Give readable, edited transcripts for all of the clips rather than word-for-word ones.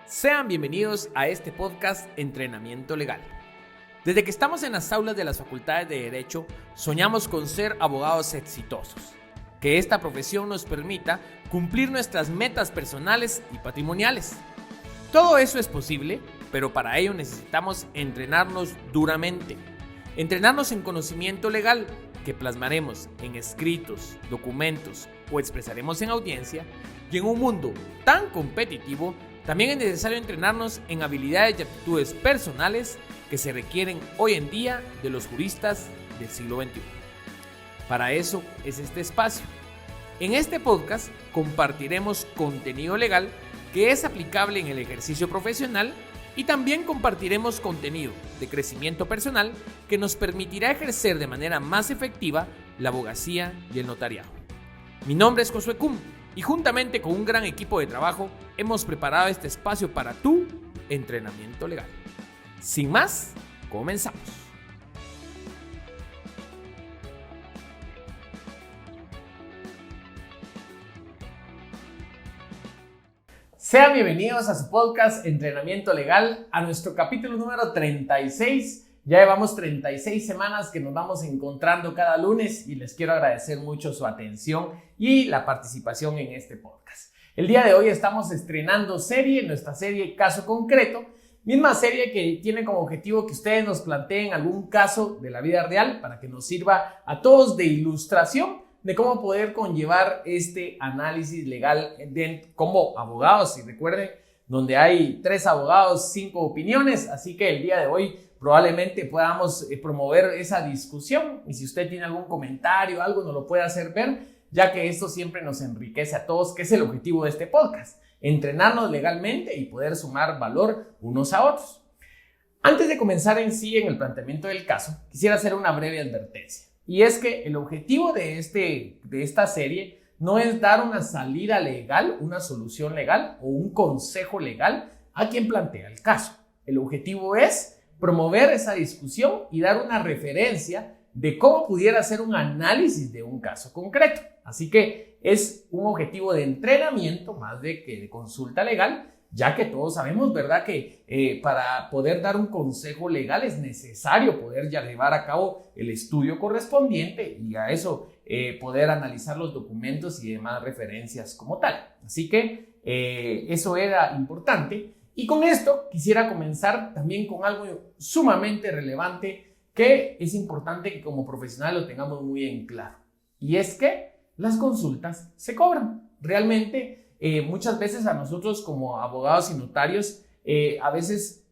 Sean bienvenidos a este podcast Entrenamiento Legal. Desde que estamos en las aulas de las facultades de Derecho, soñamos con ser abogados exitosos. Que esta profesión nos permita cumplir nuestras metas personales y patrimoniales. Todo eso es posible, pero para ello necesitamos entrenarnos duramente. Entrenarnos en conocimiento legal, que plasmaremos en escritos, documentos o expresaremos en audiencia, y en un mundo tan competitivo, también es necesario entrenarnos en habilidades y aptitudes personales que se requieren hoy en día de los juristas del siglo XXI. Para eso es este espacio. En este podcast compartiremos contenido legal que es aplicable en el ejercicio profesional y también compartiremos contenido de crecimiento personal que nos permitirá ejercer de manera más efectiva la abogacía y el notariado. Mi nombre es Josué Cum y juntamente con un gran equipo de trabajo hemos preparado este espacio para tu entrenamiento legal. Sin más, comenzamos. Sean bienvenidos a su podcast Entrenamiento Legal, a nuestro capítulo número 36. Ya llevamos 36 semanas que nos vamos encontrando cada lunes y les quiero agradecer mucho su atención y la participación en este podcast. El día de hoy estamos estrenando nuestra serie Caso Concreto, misma serie que tiene como objetivo que ustedes nos planteen algún caso de la vida real para que nos sirva a todos de ilustración de cómo poder conllevar este análisis legal como abogados. Y recuerden, donde hay 3 abogados, 5 opiniones, así que el día de hoy probablemente podamos promover esa discusión, y si usted tiene algún comentario, algo, nos lo puede hacer ver, ya que esto siempre nos enriquece a todos, que es el objetivo de este podcast, entrenarnos legalmente y poder sumar valor unos a otros. Antes de comenzar en sí en el planteamiento del caso, quisiera hacer una breve advertencia, y es que el objetivo de esta serie no es dar una salida legal, una solución legal o un consejo legal a quien plantea el caso. El objetivo es promover esa discusión y dar una referencia de cómo pudiera ser un análisis de un caso concreto. Así que es un objetivo de entrenamiento más de que de consulta legal, ya que todos sabemos, ¿verdad?, que para poder dar un consejo legal es necesario poder ya llevar a cabo el estudio correspondiente y a eso poder analizar los documentos y demás referencias como tal. Así que eso era importante. Y con esto quisiera comenzar también con algo sumamente relevante que es importante que como profesionales lo tengamos muy en claro. Y es que las consultas se cobran. Realmente muchas veces a nosotros como abogados y notarios a veces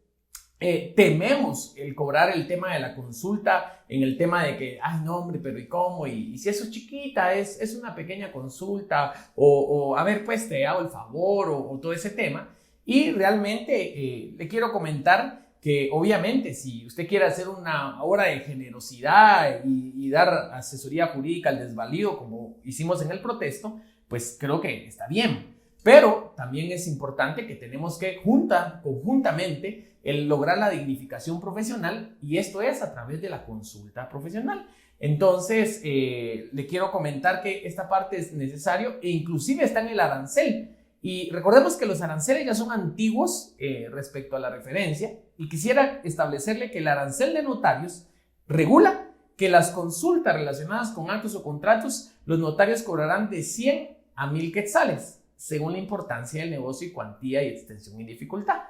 tememos el cobrar el tema de la consulta en el tema de que, ay no hombre, pero ¿y cómo? Y si eso es chiquita, es una pequeña consulta o a ver pues te hago el favor o todo ese tema. Y realmente le quiero comentar que obviamente si usted quiere hacer una obra de generosidad y dar asesoría jurídica al desvalido como hicimos en el protesto, pues creo que está bien. Pero también es importante que tenemos que conjuntamente lograr la dignificación profesional y esto es a través de la consulta profesional. Entonces le quiero comentar que esta parte es necesario e inclusive está en el arancel. Y recordemos que los aranceles ya son antiguos respecto a la referencia y quisiera establecerle que el arancel de notarios regula que las consultas relacionadas con actos o contratos los notarios cobrarán de 100 a 1000 quetzales según la importancia del negocio y cuantía y extensión y dificultad.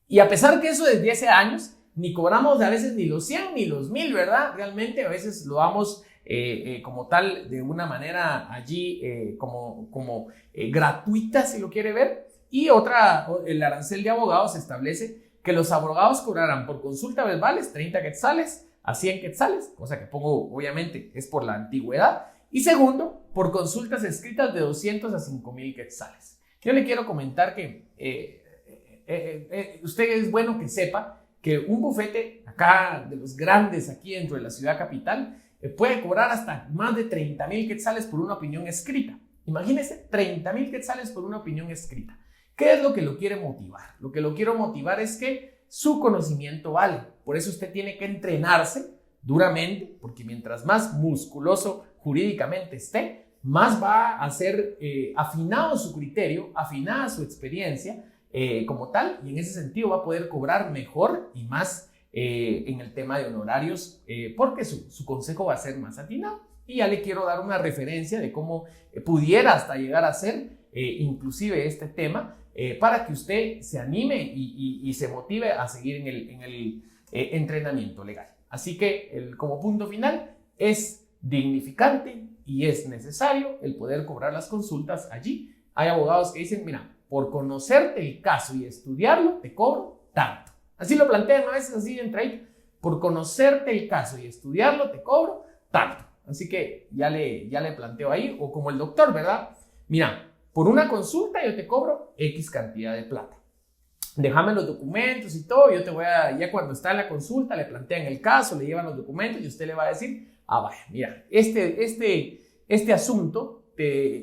Y a pesar que eso desde hace años ni cobramos a veces ni los 100 ni los 1000, ¿verdad? Realmente a veces lo damos como tal de una manera allí como gratuita si lo quiere ver. Y el arancel de abogados establece que los abogados cobrarán por consulta verbales 30 quetzales a 100 quetzales, cosa que pongo obviamente es por la antigüedad, y segundo, por consultas escritas de 200 a 5000 quetzales. Yo le quiero comentar que usted es bueno que sepa que un bufete acá de los grandes aquí dentro de la ciudad capital puede cobrar hasta más de 30,000 quetzales por una opinión escrita. Imagínese, 30,000 quetzales por una opinión escrita. ¿Qué es lo que lo quiere motivar? Lo que lo quiero motivar es que su conocimiento vale. Por eso usted tiene que entrenarse duramente, porque mientras más musculoso jurídicamente esté, más va a ser afinado su criterio, afinada su experiencia como tal, y en ese sentido va a poder cobrar mejor y más en el tema de honorarios, porque su consejo va a ser más atinado. Y ya le quiero dar una referencia de cómo pudiera hasta llegar a ser inclusive este tema, para que usted se anime y se motive a seguir en el entrenamiento legal. Así que como punto final, es dignificante y es necesario el poder cobrar las consultas allí. Hay abogados que dicen, mira, por conocerte el caso y estudiarlo, te cobro tanto. Así lo plantean a veces así entre ahí. Por conocerte el caso y estudiarlo, te cobro tanto. Así que ya le planteo ahí, o como el doctor, ¿verdad? Mira, por una consulta yo te cobro X cantidad de plata. Déjame los documentos y todo, yo te voy a, ya cuando está en la consulta, le plantean el caso, le llevan los documentos y usted le va a decir, vaya, mira, este asunto,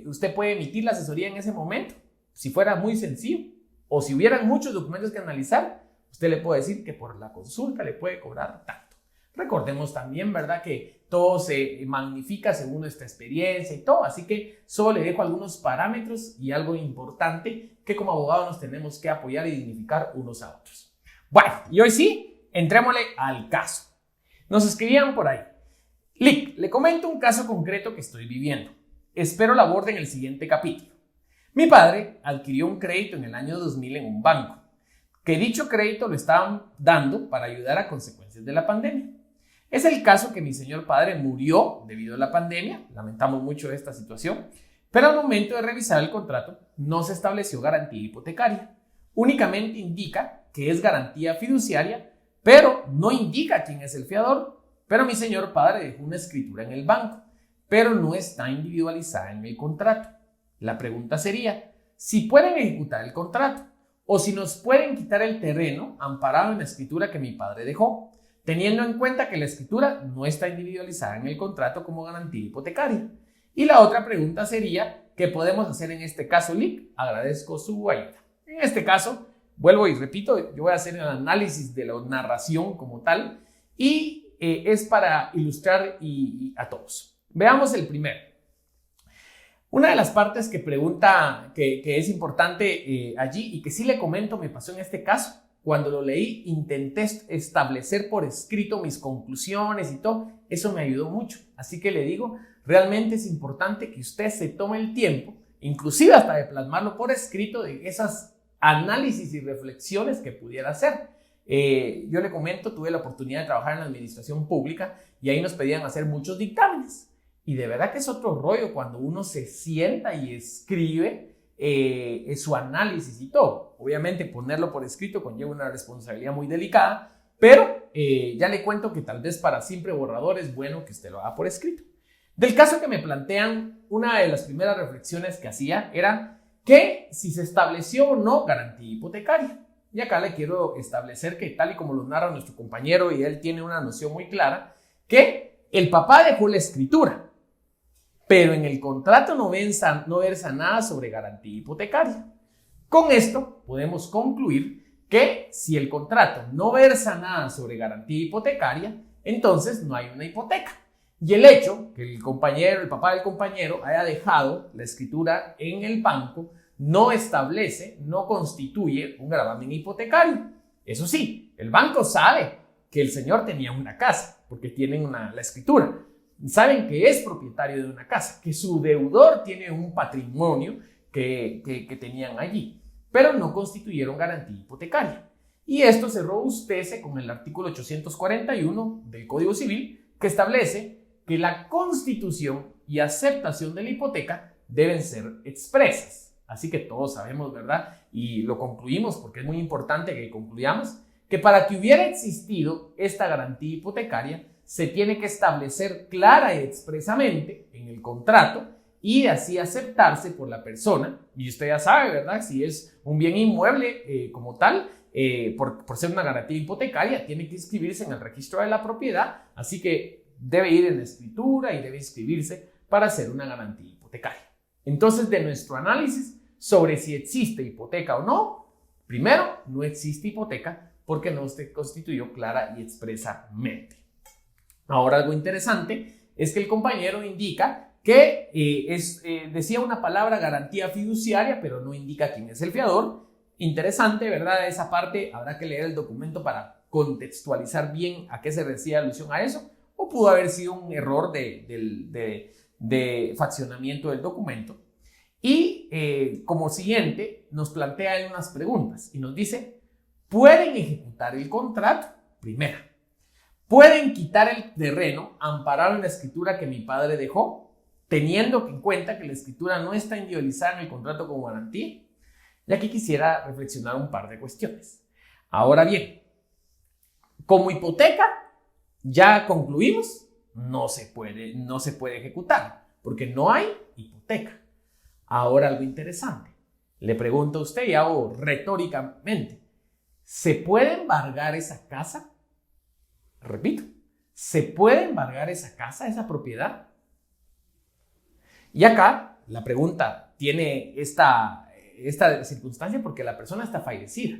usted puede emitir la asesoría en ese momento, si fuera muy sencillo, o si hubieran muchos documentos que analizar, usted le puede decir que por la consulta le puede cobrar tanto. Recordemos también, ¿verdad?, que todo se magnifica según nuestra experiencia y todo, así que solo le dejo algunos parámetros y algo importante que como abogados nos tenemos que apoyar y dignificar unos a otros. Bueno, y hoy sí, entrémosle al caso. Nos escribían por ahí. Lick, le comento un caso concreto que estoy viviendo. Espero la aborde en el siguiente capítulo. Mi padre adquirió un crédito en el año 2000 en un banco, que dicho crédito lo estaban dando para ayudar a consecuencias de la pandemia. Es el caso que mi señor padre murió debido a la pandemia, lamentamos mucho esta situación, pero al momento de revisar el contrato no se estableció garantía hipotecaria. Únicamente indica que es garantía fiduciaria, pero no indica quién es el fiador. Pero mi señor padre dejó una escritura en el banco, pero no está individualizada en el contrato. La pregunta sería, si pueden ejecutar el contrato o si nos pueden quitar el terreno amparado en la escritura que mi padre dejó, teniendo en cuenta que la escritura no está individualizada en el contrato como garantía hipotecaria. Y la otra pregunta sería, ¿qué podemos hacer en este caso, Lick? Agradezco su ayuda. En este caso, vuelvo y repito, yo voy a hacer el análisis de la narración como tal y es para ilustrar a todos. Veamos el primero. Una de las partes que pregunta, que es importante allí y que sí le comento me pasó en este caso. Cuando lo leí, intenté establecer por escrito mis conclusiones y todo. Eso me ayudó mucho. Así que le digo, realmente es importante que usted se tome el tiempo, inclusive hasta de plasmarlo por escrito, de esas análisis y reflexiones que pudiera hacer. Yo le comento, tuve la oportunidad de trabajar en la administración pública y ahí nos pedían hacer muchos dictámenes. Y de verdad que es otro rollo cuando uno se sienta y escribe su análisis y todo. Obviamente ponerlo por escrito conlleva una responsabilidad muy delicada, pero ya le cuento que tal vez para simple borrador es bueno que usted lo haga por escrito. Del caso que me plantean, una de las primeras reflexiones que hacía era que si se estableció o no garantía hipotecaria. Y acá le quiero establecer que tal y como lo narra nuestro compañero y él tiene una noción muy clara, que el papá dejó la escritura, pero en el contrato no versa nada sobre garantía hipotecaria. Con esto podemos concluir que si el contrato no versa nada sobre garantía hipotecaria, entonces no hay una hipoteca. Y el hecho que el papá del compañero haya dejado la escritura en el banco no establece, no constituye un gravamen hipotecario. Eso sí, el banco sabe que el señor tenía una casa porque tienen la escritura. Saben que es propietario de una casa, que su deudor tiene un patrimonio que tenían allí, pero no constituyeron garantía hipotecaria. Y esto se robustece con el artículo 841 del Código Civil, que establece que la constitución y aceptación de la hipoteca deben ser expresas. Así que todos sabemos, ¿verdad? Y lo concluimos porque es muy importante que concluyamos que para que hubiera existido esta garantía hipotecaria, se tiene que establecer clara y expresamente en el contrato y así aceptarse por la persona. Y usted ya sabe, ¿verdad? Si es un bien inmueble como tal, por ser una garantía hipotecaria, tiene que inscribirse en el registro de la propiedad. Así que debe ir en la escritura y debe inscribirse para hacer una garantía hipotecaria. Entonces, de nuestro análisis sobre si existe hipoteca o no, primero, no existe hipoteca porque no se constituyó clara y expresamente. Ahora, algo interesante es que el compañero indica que decía una palabra garantía fiduciaria, pero no indica quién es el fiador. Interesante, ¿verdad? Esa parte habrá que leer el documento para contextualizar bien a qué se decía alusión a eso, o pudo haber sido un error de faccionamiento del documento. Y como siguiente nos plantea unas preguntas y nos dice, ¿pueden ejecutar el contrato? Primera, ¿pueden quitar el terreno amparado en la escritura que mi padre dejó, teniendo en cuenta que la escritura no está individualizada en el contrato como garantía? Y aquí quisiera reflexionar un par de cuestiones. Ahora bien, como hipoteca, ya concluimos, no se puede ejecutar, porque no hay hipoteca. Ahora algo interesante. Le pregunto a usted y hago retóricamente, ¿se puede embargar esa casa? Repito, ¿se puede embargar esa casa, esa propiedad? Y acá la pregunta tiene esta circunstancia porque la persona está fallecida.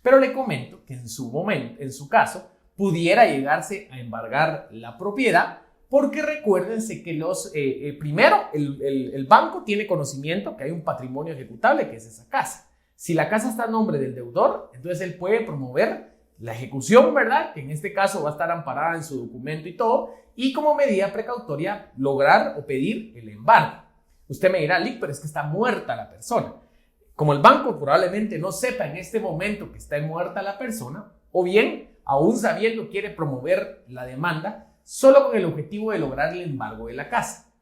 Pero le comento que en su caso, pudiera llegarse a embargar la propiedad porque recuérdense que primero el banco tiene conocimiento que hay un patrimonio ejecutable que es esa casa. Si la casa está a nombre del deudor, entonces él puede promover la ejecución, ¿verdad? Que en este caso va a estar amparada en su documento y todo, y como medida precautoria lograr o pedir el embargo. Usted me dirá, Lick, pero es que está muerta la persona. Como el banco probablemente no sepa en este momento que está muerta la persona, o bien, aún sabiendo, quiere promover la demanda solo con el objetivo de lograr el embargo de la casa.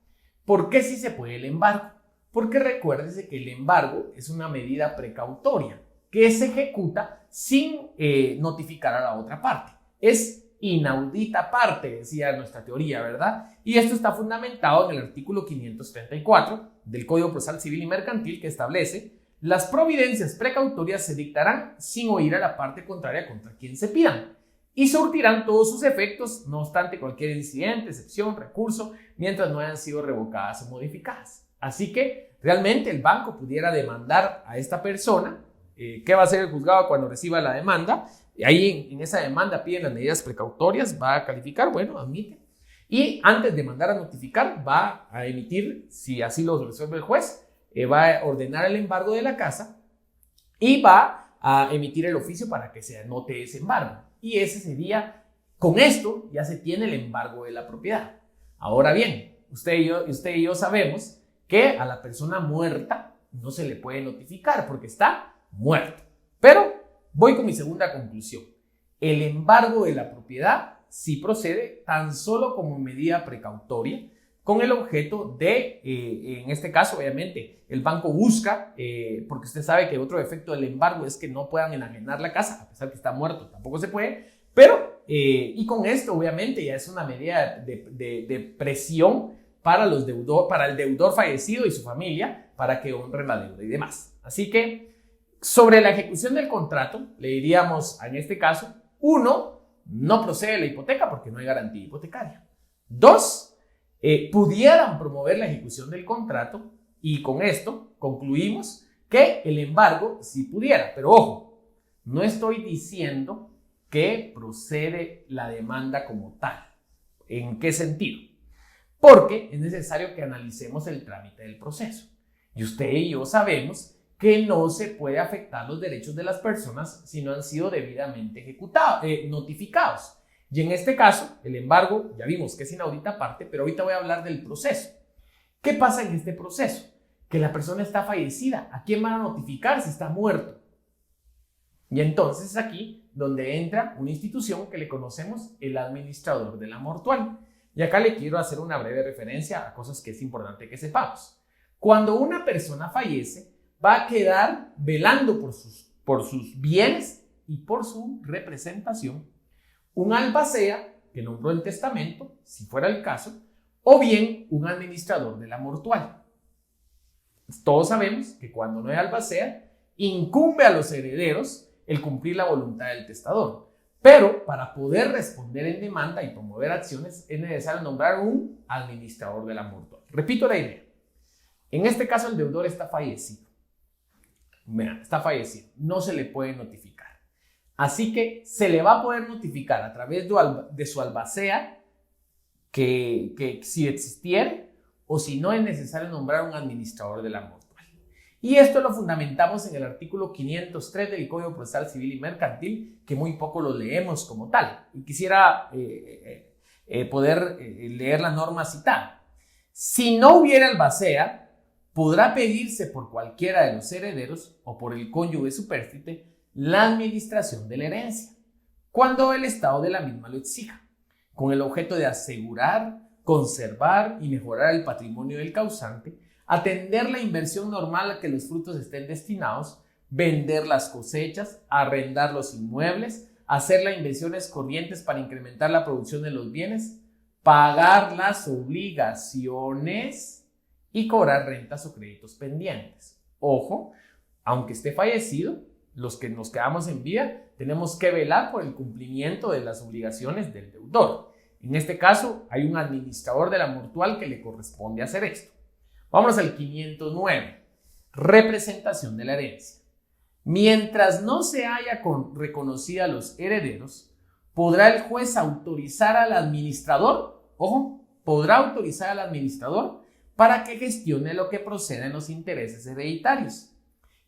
¿Por qué sí se puede el embargo? Porque recuérdese que el embargo es una medida precautoria que se ejecuta sin notificar a la otra parte. Es inaudita parte, decía nuestra teoría, ¿verdad? Y esto está fundamentado en el artículo 534 del Código Procesal Civil y Mercantil, que establece: las providencias precautorias se dictarán sin oír a la parte contraria contra quien se pidan y surtirán todos sus efectos, no obstante cualquier incidente, excepción, recurso, mientras no hayan sido revocadas o modificadas. Así que realmente el banco pudiera demandar a esta persona. ¿Qué va a hacer el juzgado cuando reciba la demanda? Ahí en esa demanda piden las medidas precautorias, va a calificar, bueno, admite. Y antes de mandar a notificar, va a emitir, si así lo resuelve el juez, va a ordenar el embargo de la casa y va a emitir el oficio para que se anote ese embargo. Y ese sería, con esto ya se tiene el embargo de la propiedad. Ahora bien, usted y yo sabemos que a la persona muerta no se le puede notificar porque está muerto. Pero voy con mi segunda conclusión. El embargo de la propiedad sí procede tan solo como medida precautoria con el objeto de, en este caso, obviamente, el banco busca, porque usted sabe que otro efecto del embargo es que no puedan enajenar la casa, a pesar que está muerto, tampoco se puede, pero, y con esto, obviamente, ya es una medida de presión para el deudor fallecido y su familia, para que honren la deuda y demás. Así que, sobre la ejecución del contrato, le diríamos, en este caso, 1, no procede la hipoteca porque no hay garantía hipotecaria. 2, pudieran promover la ejecución del contrato y con esto concluimos que el embargo sí pudiera. Pero ojo, no estoy diciendo que procede la demanda como tal. ¿En qué sentido? Porque es necesario que analicemos el trámite del proceso. Y usted y yo sabemos que no se puede afectar los derechos de las personas si no han sido debidamente notificados. Y en este caso, el embargo, ya vimos que es inaudita parte, pero ahorita voy a hablar del proceso. ¿Qué pasa en este proceso? Que la persona está fallecida. ¿A quién van a notificar si está muerto? Y entonces es aquí donde entra una institución que le conocemos el administrador de la mortuaria. Y acá le quiero hacer una breve referencia a cosas que es importante que sepamos. Cuando una persona fallece, va a quedar velando por sus bienes y por su representación un albacea que nombró el testamento, si fuera el caso, o bien un administrador de la mortuaria. Todos sabemos que cuando no hay albacea, incumbe a los herederos el cumplir la voluntad del testador. Pero para poder responder en demanda y promover acciones es necesario nombrar un administrador de la mortuaria. Repito la idea. En este caso el deudor está fallecido. Está fallecido. No se le puede notificar. Así que se le va a poder notificar a través de su albacea que si existiere o si no es necesario nombrar un administrador de la mortuaria. Y esto lo fundamentamos en el artículo 503 del Código Procesal Civil y Mercantil, que muy poco lo leemos como tal. Y quisiera poder leer la norma citada. Si no hubiera albacea, podrá pedirse por cualquiera de los herederos o por el cónyuge supérstite la administración de la herencia, cuando el estado de la misma lo exija, con el objeto de asegurar, conservar y mejorar el patrimonio del causante, atender la inversión normal a que los frutos estén destinados, vender las cosechas, arrendar los inmuebles, hacer las inversiones corrientes para incrementar la producción de los bienes, pagar las obligaciones y cobrar rentas o créditos pendientes. Ojo, aunque esté fallecido, los que nos quedamos en vida tenemos que velar por el cumplimiento de las obligaciones del deudor. En este caso, hay un administrador de la mortual que le corresponde hacer esto. Vamos al 509. Representación de la herencia. Mientras no se haya reconocida a los herederos, podrá el juez autorizar al administrador, ojo, podrá autorizar al administrador para que gestione lo que proceda en los intereses hereditarios.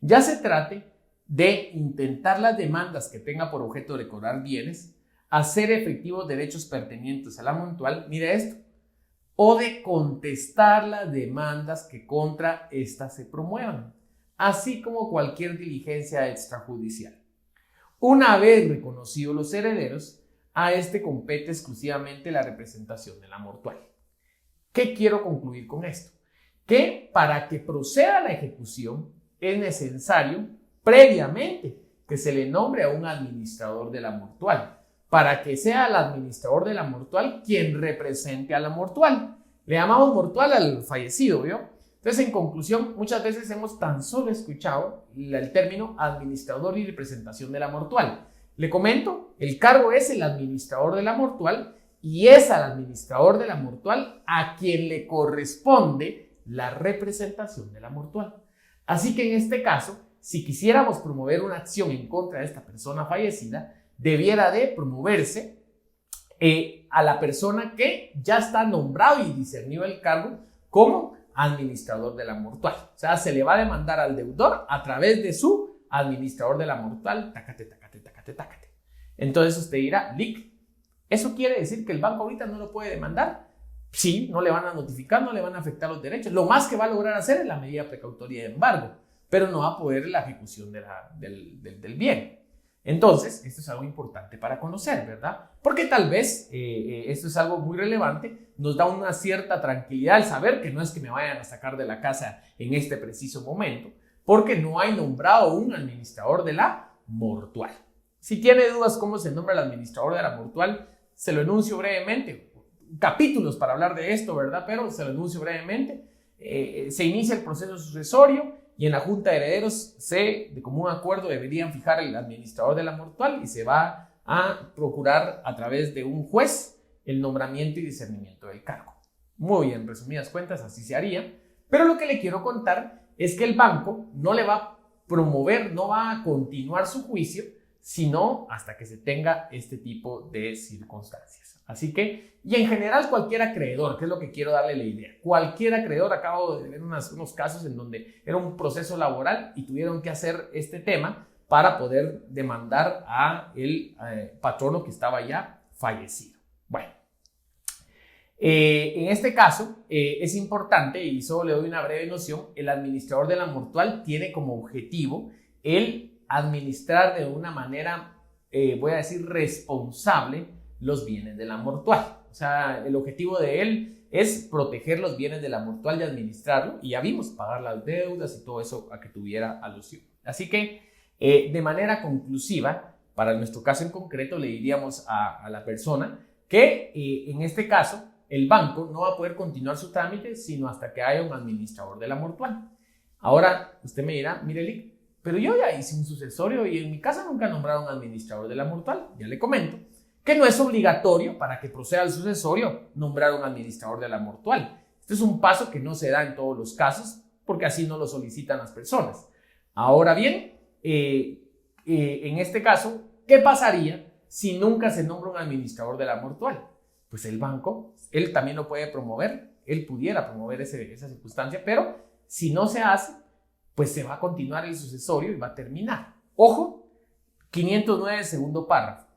Ya se trate de intentar las demandas que tenga por objeto de cobrar bienes, hacer efectivos derechos pertenecientes a la mutual, mire esto, o de contestar las demandas que contra éstas se promuevan, así como cualquier diligencia extrajudicial. Una vez reconocidos los herederos, a este compete exclusivamente la representación de la mortual. ¿Qué quiero concluir con esto? Que para que proceda la ejecución es necesario previamente que se le nombre a un administrador de la mortual, para que sea el administrador de la mortual quien represente a la mortual. Le llamamos mortual al fallecido, ¿vio? Entonces, en conclusión, muchas veces hemos tan solo escuchado el término administrador y representación de la mortual. Le comento, el cargo es el administrador de la mortual y es al administrador de la mortual a quien le corresponde la representación de la mortual. Así que en este caso, si quisiéramos promover una acción en contra de esta persona fallecida, debiera de promoverse a la persona que ya está nombrado y discernido el cargo como administrador de la mortual. O sea, se le va a demandar al deudor a través de su administrador de la mortual. Tácate, tácate, tácate, tácate. Entonces usted dirá, Lic, ¿eso quiere decir que el banco ahorita no lo puede demandar? Sí, no le van a notificar, no le van a afectar los derechos. Lo más que va a lograr hacer es la medida precautoria de embargo, pero no va a poder la ejecución del bien. Entonces, esto es algo importante para conocer, ¿verdad? Porque tal vez esto es algo muy relevante, nos da una cierta tranquilidad al saber que no es que me vayan a sacar de la casa en este preciso momento, porque no hay nombrado un administrador de la mortual. Si tiene dudas cómo se nombra el administrador de la mortual, se lo enuncio brevemente. Capítulos para hablar de esto, ¿verdad? Pero se lo enuncio brevemente. Se inicia el proceso sucesorio y en la Junta de Herederos de común acuerdo deberían fijar el administrador de la mortual y se va a procurar a través de un juez el nombramiento y discernimiento del cargo. Muy bien, resumidas cuentas, así se haría. Pero lo que le quiero contar es que el banco no le va a promover, no va a continuar su juicio, sino hasta que se tenga este tipo de circunstancias. Así que, y en general cualquier acreedor, que es lo que quiero darle la idea, cualquier acreedor, acabo de ver unos casos en donde era un proceso laboral y tuvieron que hacer este tema para poder demandar a el patrono que estaba ya fallecido. Bueno, en este caso es importante, y solo le doy una breve noción, el administrador de la mortual tiene como objetivo el administrar de una manera, voy a decir, responsable los bienes de la mortual. O sea, el objetivo de él es proteger los bienes de la mortual y administrarlo, y ya vimos, pagar las deudas y todo eso a que tuviera alusión. Así que, de manera conclusiva, para nuestro caso en concreto, le diríamos a la persona que, en este caso, el banco no va a poder continuar su trámite sino hasta que haya un administrador de la mortual. Ahora, usted me dirá, mire, Lic, pero yo ya hice un sucesorio y en mi casa nunca nombraron administrador de la mortual. Ya le comento que no es obligatorio para que proceda el sucesorio nombrar un administrador de la mortual. Este es un paso que no se da en todos los casos porque así no lo solicitan las personas. Ahora bien, en este caso, ¿qué pasaría si nunca se nombra un administrador de la mortual? Pues el banco, él también lo puede promover, él pudiera promover esa circunstancia, pero si no se hace, pues se va a continuar el sucesorio y va a terminar. Ojo, 509 segundo párrafo.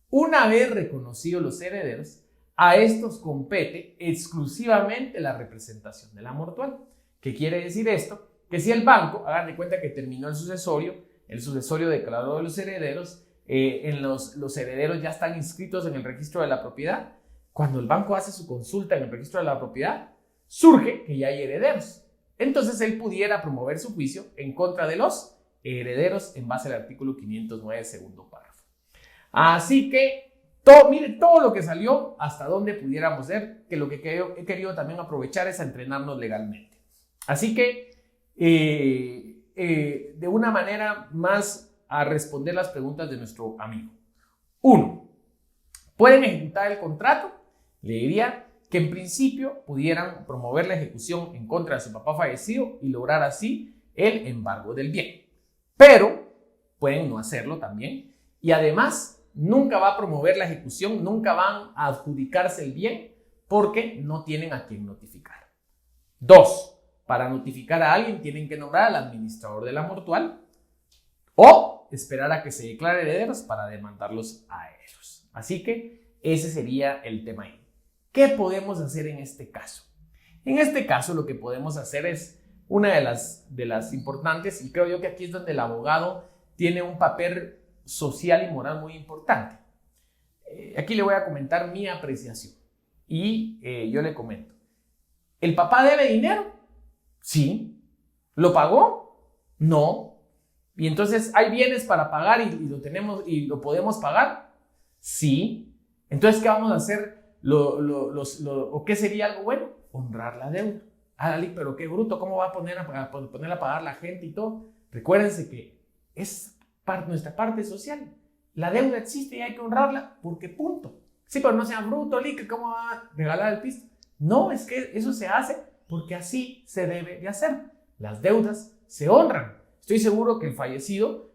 Una vez reconocidos los herederos, a estos compete exclusivamente la representación de la mortual. ¿Qué quiere decir esto? Que si el banco, hagan de cuenta que terminó el sucesorio declarado de los herederos, los herederos ya están inscritos en el registro de la propiedad. Cuando el banco hace su consulta en el registro de la propiedad, surge que ya hay herederos. Entonces él pudiera promover su juicio en contra de los herederos en base al artículo 509 segundo párrafo. Así que mire todo lo que salió, hasta donde pudiéramos ver, que lo que he querido también aprovechar es a entrenarnos legalmente. Así que, de una manera más a responder las preguntas de nuestro amigo. 1. ¿Pueden ejecutar el contrato? Le diría que en principio pudieran promover la ejecución en contra de su papá fallecido y lograr así el embargo del bien. Pero pueden no hacerlo también. Y además, nunca va a promover la ejecución, nunca van a adjudicarse el bien porque no tienen a quién notificar. 2. Para notificar a alguien tienen que nombrar al administrador de la mortual o esperar a que se declare herederos para demandarlos a ellos. Así que ese sería el tema ahí. ¿Qué podemos hacer en este caso? En este caso lo que podemos hacer es una de las importantes, y creo yo que aquí es donde el abogado tiene un papel social y moral muy importante. Aquí le voy a comentar mi apreciación y yo le comento. ¿El papá debe dinero? Sí. ¿Lo pagó? No. ¿Y entonces hay bienes para pagar y lo tenemos y lo podemos pagar? Sí. Entonces, ¿qué vamos a hacer? ¿O qué sería algo bueno? Honrar la deuda. Pero qué bruto, ¿cómo va a poner a pagar la gente y todo? Recuérdense que es nuestra parte social. La deuda existe y hay que honrarla porque punto. Sí, pero no sea bruto, Lick, ¿cómo va a regalar el piso? No, es que eso se hace porque así se debe de hacer. Las deudas se honran. Estoy seguro que el fallecido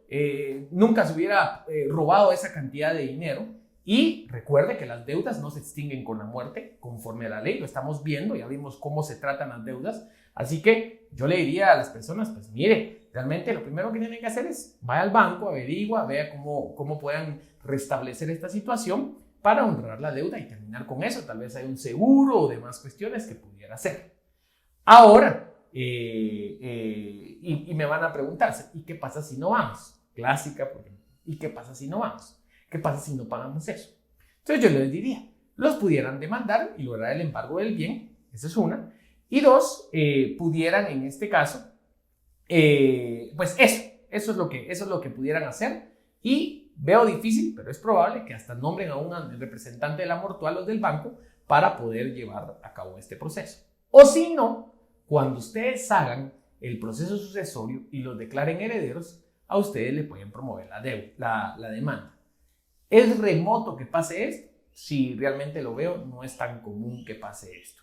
nunca se hubiera robado esa cantidad de dinero. Y recuerde que las deudas no se extinguen con la muerte conforme a la ley. Lo estamos viendo, ya vimos cómo se tratan las deudas. Así que yo le diría a las personas, pues mire, realmente lo primero que tienen que hacer es vaya al banco, averigua, vea cómo puedan restablecer esta situación para honrar la deuda y terminar con eso. Tal vez hay un seguro o demás cuestiones que pudiera hacer. Ahora, y me van a preguntarse, ¿y qué pasa si no vamos? Clásica, ¿y qué pasa si no vamos? ¿Qué pasa si no pagamos eso? Entonces yo les diría, los pudieran demandar y lograr el embargo del bien, esa es una. Y 2, pudieran en este caso, pues eso es lo que pudieran hacer. Y veo difícil, pero es probable que hasta nombren a un representante de la mortual o del banco para poder llevar a cabo este proceso. O si no, cuando ustedes hagan el proceso sucesorio y los declaren herederos, a ustedes le pueden promover la demanda. ¿Es remoto que pase esto? Si realmente lo veo, no es tan común que pase esto.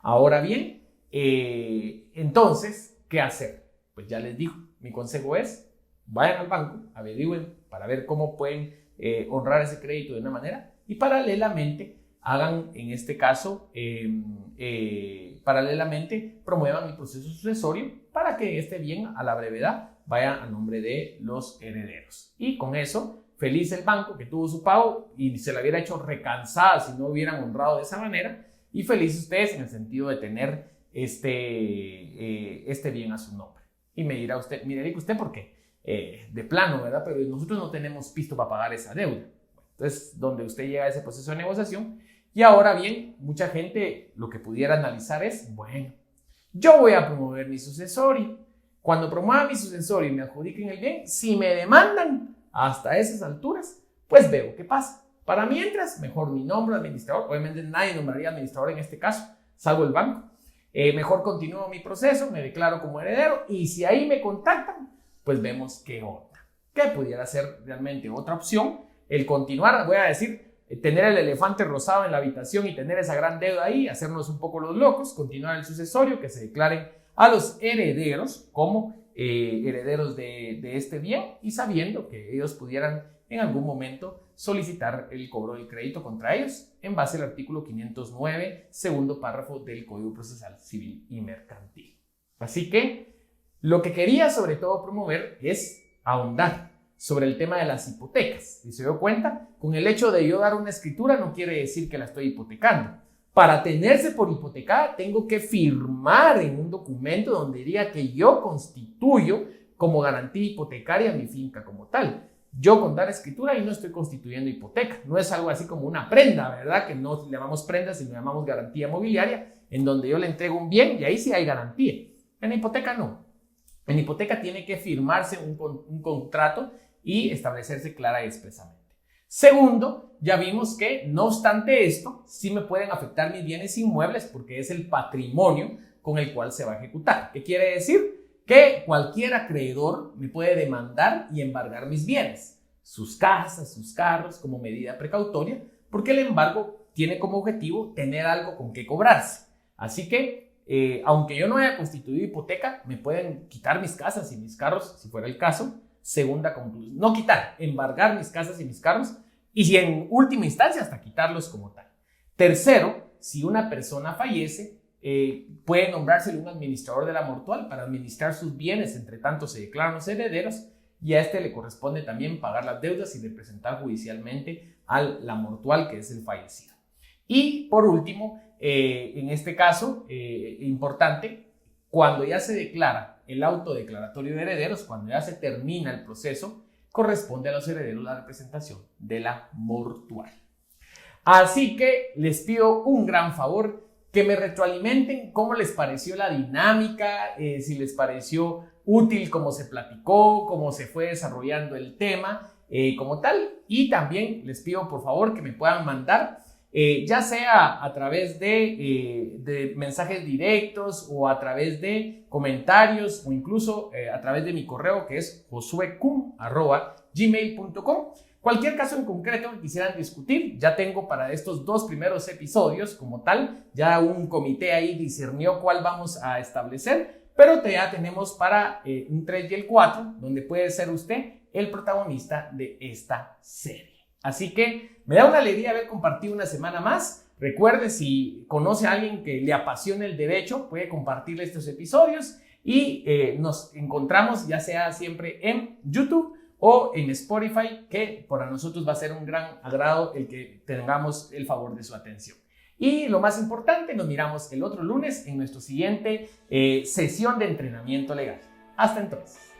Ahora bien, entonces, ¿qué hacer? Pues ya les digo, mi consejo es, vayan al banco, averigüen para ver cómo pueden honrar ese crédito de una manera y paralelamente hagan, en este caso, paralelamente promuevan el proceso sucesorio para que este bien a la brevedad vaya a nombre de los herederos. Y con eso, feliz el banco que tuvo su pago y se la hubiera hecho recansada si no hubieran honrado de esa manera, y felices ustedes en el sentido de tener este bien a su nombre. Y me dirá usted, mire, usted por qué, de plano, ¿verdad? Pero nosotros no tenemos pisto para pagar esa deuda. Entonces, donde usted llega a ese proceso de negociación. Y ahora bien, mucha gente lo que pudiera analizar es, bueno, yo voy a promover mi sucesorio. Cuando promueva mi sucesorio y me adjudiquen el bien, si me demandan hasta esas alturas, pues veo qué pasa. Para mientras, mejor mi nombre administrador. Obviamente nadie nombraría administrador en este caso, salvo el banco. Mejor continúo mi proceso, me declaro como heredero y si ahí me contactan, pues vemos qué onda. ¿Qué pudiera ser realmente otra opción? El continuar, voy a decir, tener el elefante rosado en la habitación y tener esa gran deuda ahí, hacernos un poco los locos, continuar el sucesorio, que se declaren a los herederos como herederos de este bien y sabiendo que ellos pudieran en algún momento solicitar el cobro del crédito contra ellos en base al artículo 509, segundo párrafo del Código Procesal Civil y Mercantil. Así que Lo que quería sobre todo promover es ahondar sobre el tema de las hipotecas. Y se dio cuenta, con el hecho de yo dar una escritura no quiere decir que la estoy hipotecando. Para tenerse por hipotecada tengo que firmar en un documento donde diría que yo constituyo como garantía hipotecaria mi finca como tal. Yo con dar escritura y no estoy constituyendo hipoteca. No es algo así como una prenda, ¿verdad? Que no le llamamos prenda, sino le llamamos garantía mobiliaria, en donde yo le entrego un bien y ahí sí hay garantía. En la hipoteca no. En hipoteca tiene que firmarse un contrato y establecerse clara y expresamente. Segundo, ya vimos que no obstante esto, sí me pueden afectar mis bienes inmuebles porque es el patrimonio con el cual se va a ejecutar. ¿Qué quiere decir? Que cualquier acreedor me puede demandar y embargar mis bienes, sus casas, sus carros, como medida precautoria, porque el embargo tiene como objetivo tener algo con que cobrarse. Así que, aunque yo no haya constituido hipoteca, me pueden quitar mis casas y mis carros, si fuera el caso. Segunda conclusión, no quitar, embargar mis casas y mis carros, y si en última instancia hasta quitarlos como tal. Tercero, si una persona fallece, puede nombrársele un administrador de la mortual para administrar sus bienes, entre tanto se declaran los herederos, y a este le corresponde también pagar las deudas y representar judicialmente a la mortual, que es el fallecido. Y por último, en este caso, importante, cuando ya se declara el auto declaratorio de herederos, cuando ya se termina el proceso, corresponde a los herederos la representación de la mortual. Así que les pido un gran favor, que me retroalimenten cómo les pareció la dinámica, si les pareció útil cómo se platicó, cómo se fue desarrollando el tema como tal. Y también les pido por favor que me puedan mandar, ya sea a través de mensajes directos o a través de comentarios o incluso a través de mi correo que es josuecum@gmail.com. Cualquier caso en concreto que quisieran discutir, ya tengo para estos 2 primeros episodios como tal, ya un comité ahí discernió cuál vamos a establecer, pero ya tenemos para un 3 y el 4, donde puede ser usted el protagonista de esta serie. Así que me da una alegría haber compartido una semana más. Recuerde, si conoce a alguien que le apasione el derecho, puede compartirle estos episodios y nos encontramos ya sea siempre en YouTube o en Spotify, que para nosotros va a ser un gran agrado el que tengamos el favor de su atención. Y lo más importante, nos miramos el otro lunes en nuestra siguiente sesión de entrenamiento legal. Hasta entonces.